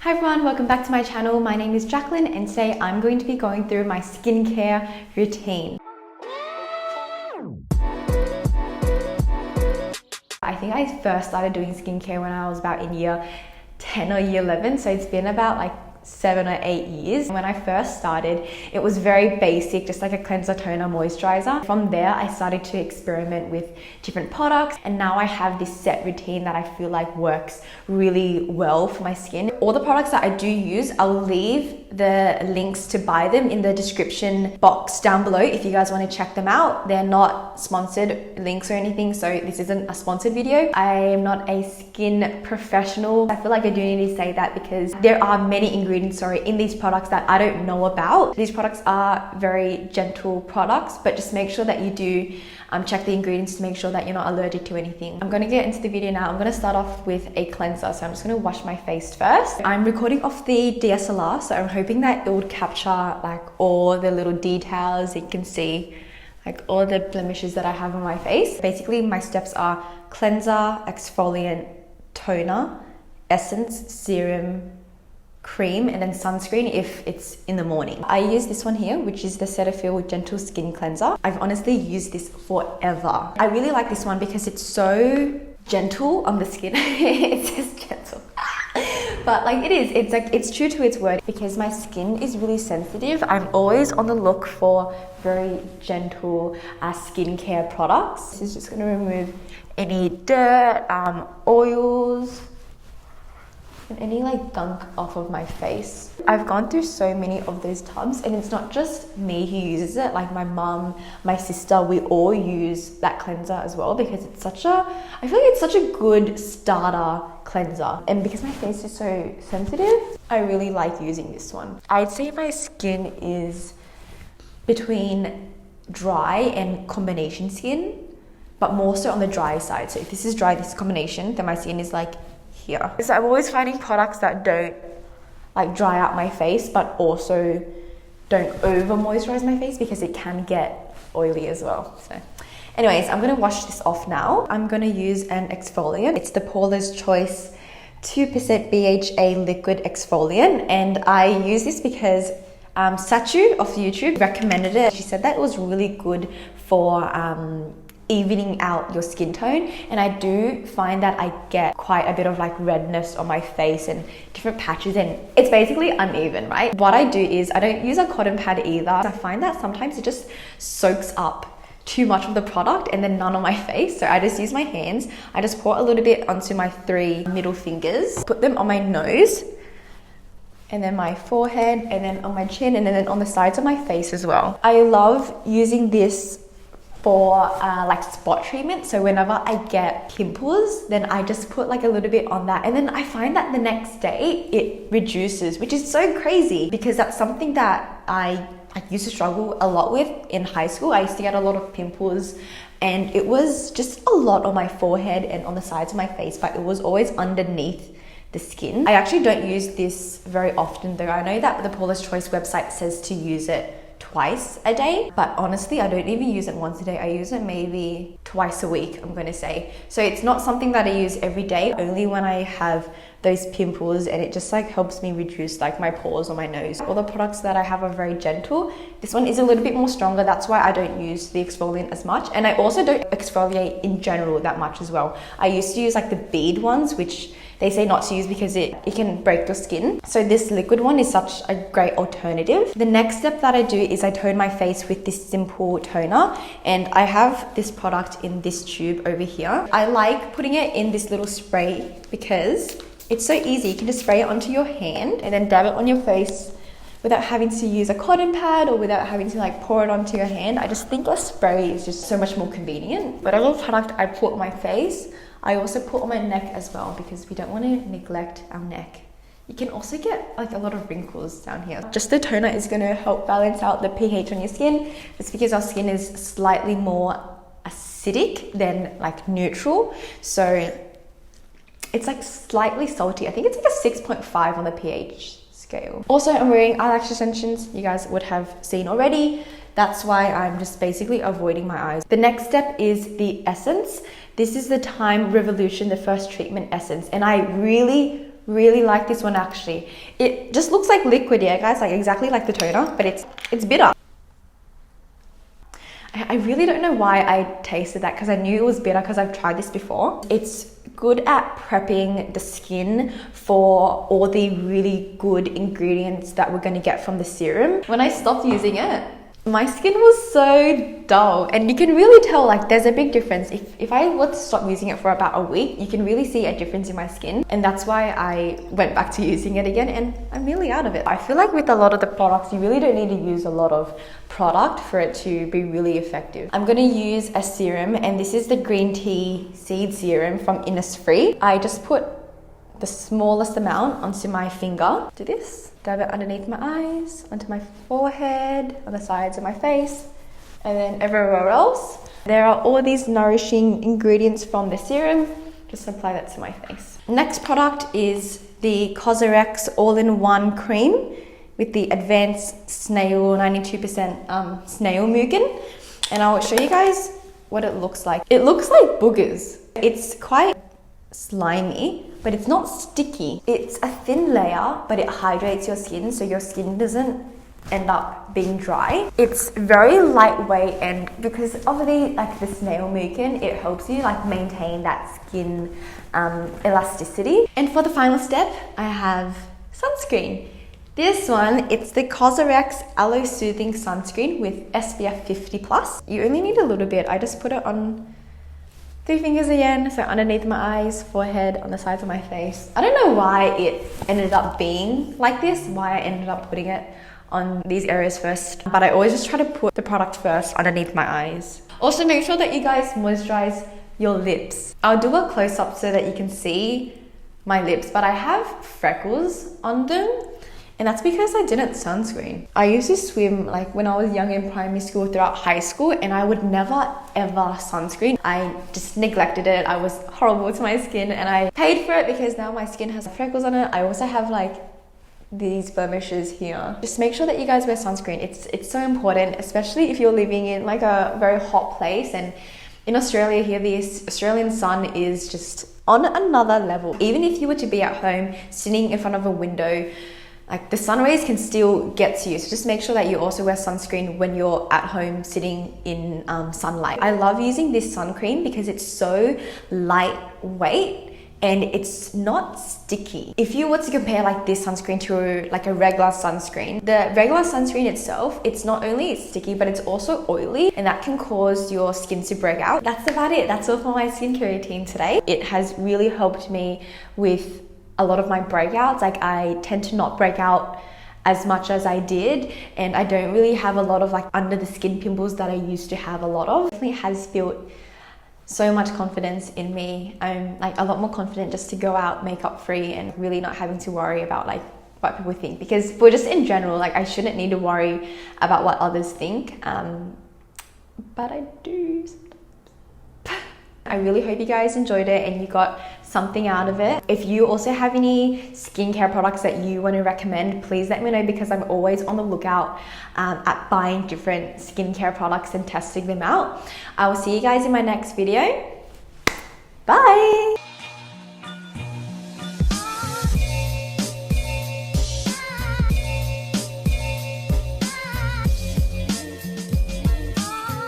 Hi everyone, welcome back to my channel. My name is Jacqueline and today I'm going to be going through my skincare routine. I think I first started doing skincare when I was about in year 10 or year 11, so it's been about like 7 or 8 years. When I first started, it was very basic, just like a cleanser, toner, moisturizer. From there, I started to experiment with different products, and now I have this set routine that I feel like works really well for my skin. All the products that I do use, I'll leave the links to buy them in the description box down below if you guys want to check them out. They're not sponsored links or anything, so this isn't a sponsored video. I am not a skin professional. I feel like I do need to say that because there are many ingredients in these products that I don't know about. These products are very gentle products, but just make sure that you do check the ingredients to make sure that you're not allergic to anything. I'm gonna get into the video now. I'm gonna start off with a cleanser. So I'm just gonna wash my face first. I'm recording off the DSLR, so I'm hoping that it would capture like all the little details. You can see like all the blemishes that I have on my face. Basically, my steps are cleanser, exfoliant, toner, essence, serum, cream, and then sunscreen if it's in the morning. I use this one here, which is the Cetaphil Gentle Skin Cleanser. I've honestly used this forever. I really like this one because it's so gentle on the skin. It says gentle. But like it's true to its word because my skin is really sensitive. I'm always on the look for very gentle skincare products. This is just gonna remove any dirt, oils, and any like gunk off of my face. I've gone through so many of those tubs, and it's not just me who uses it. Like my mum, my sister, we all use that cleanser as well because it's I feel like it's such a good starter cleanser. And because my face is so sensitive, I really like using this one. I'd say my skin is between dry and combination skin, but more so on the dry side. So if this is dry, this combination, then my skin is like here. So I'm always finding products that don't like dry out my face, but also don't over moisturize my face because it can get oily as well. So anyways, I'm gonna wash this off now. I'm gonna use an exfoliant. It's the Paula's Choice 2% BHA liquid exfoliant, and I use this because Sachu of YouTube recommended it. She said that it was really good for evening out your skin tone, and I do find that I get quite a bit of like redness on my face and different patches, and it's basically uneven, right? What I do is I don't use a cotton pad either. I find that sometimes it just soaks up too much of the product and then none on my face, so I just use my hands. I just pour a little bit onto my 3 middle fingers, put them on my nose, and then my forehead, and then on my chin, and then on the sides of my face as well. I love using this for like spot treatment. So whenever I get pimples, then I just put like a little bit on that, and then I find that the next day it reduces, which is so crazy because that's something that I used to struggle a lot with in high school. I used to get a lot of pimples, and it was just a lot on my forehead and on the sides of my face, but it was always underneath the skin. I actually don't use this very often though. I know that the Paula's Choice website says to use it twice a day, but honestly I don't even use it once a day. I use it maybe twice a week, I'm gonna say. So it's not something that I use every day, only when I have those pimples, and it just like helps me reduce like my pores on my nose. All the products that I have are very gentle. This one is a little bit more stronger, that's why I don't use the exfoliant as much, and I also don't exfoliate in general that much as well. I used to use like the bead ones, which they say not to use because it can break your skin. So this liquid one is such a great alternative. The next step that I do is I tone my face with this simple toner, and I have this product in this tube over here. I like putting it in this little spray because it's so easy. You can just spray it onto your hand and then dab it on your face without having to use a cotton pad or without having to like pour it onto your hand. I just think a spray is just so much more convenient. Whatever product I put on my face, I also put on my neck as well because we don't want to neglect our neck. You can also get like a lot of wrinkles down here. Just the toner is going to help balance out the pH on your skin. It's because our skin is slightly more acidic than like neutral. So it's like slightly salty. I think it's like a 6.5 on the pH scale. Also, I'm wearing eyelash extensions. You guys would have seen already. That's why I'm just basically avoiding my eyes. The next step is the essence. This is the Time Revolution, the First Treatment Essence. And I really really like this one actually. It just looks like liquid, yeah guys, like exactly like the toner, but it's bitter. I really don't know why I tasted that, because I knew it was bitter because I've tried this before. It's good at prepping the skin for all the really good ingredients that we're going to get from the serum. When I stopped using it, my skin was so dull, and you can really tell like there's a big difference. If I were to stop using it for about a week, you can really see a difference in my skin, and that's why I went back to using it again, and I'm really out of it. I feel like with a lot of the products, you really don't need to use a lot of product for it to be really effective. I'm going to use a serum, and this is the green tea seed serum from Innisfree. I just put the smallest amount onto my finger. Do this. Dab it underneath my eyes, onto my forehead, on the sides of my face, and then everywhere else. There are all these nourishing ingredients from the serum. Just apply that to my face. Next product is the COSRX all-in-one cream with the advanced snail, 92% snail mucin. And I'll show you guys what it looks like. It looks like boogers. It's quite slimy, but it's not sticky. It's a thin layer, but it hydrates your skin so your skin doesn't end up being dry. It's very lightweight, and because of the snail mucin, it helps you like maintain that skin elasticity. And for the final step, I have sunscreen. This one, it's the COSRX Aloe Soothing Sunscreen with SPF 50+. You only need a little bit. I just put it on 3 fingers again, so underneath my eyes, forehead, on the sides of my face. I don't know why it ended up being like this, why I ended up putting it on these areas first, but I always just try to put the product first underneath my eyes. Also, make sure that you guys moisturize your lips. I'll do a close-up so that you can see my lips, but I have freckles on them, and that's because I didn't sunscreen. I used to swim like when I was young in primary school throughout high school, and I would never ever sunscreen. I just neglected it. I was horrible to my skin, and I paid for it because now my skin has freckles on it. I also have like these blemishes here. Just make sure that you guys wear sunscreen. It's so important, especially if you're living in like a very hot place. And in Australia here, the Australian sun is just on another level. Even if you were to be at home sitting in front of a window, like the sun rays can still get to you. So just make sure that you also wear sunscreen when you're at home sitting in sunlight. I love using this sun cream because it's so lightweight and it's not sticky. If you were to compare like this sunscreen to like a regular sunscreen, the regular sunscreen itself, it's not only sticky, but it's also oily, and that can cause your skin to break out. That's about it. That's all for my skincare routine today. It has really helped me with a lot of my breakouts. Like I tend to not break out as much as I did, and I don't really have a lot of like under the skin pimples that I used to have a lot of. It definitely has built so much confidence in me. I'm like a lot more confident just to go out makeup free and really not having to worry about like what people think, because for just in general, like I shouldn't need to worry about what others think, but I do sometimes. I really hope you guys enjoyed it and you got something out of it. If you also have any skincare products that you want to recommend, please let me know, because I'm always on the lookout at buying different skincare products and testing them out. I will see you guys in my next video. Bye!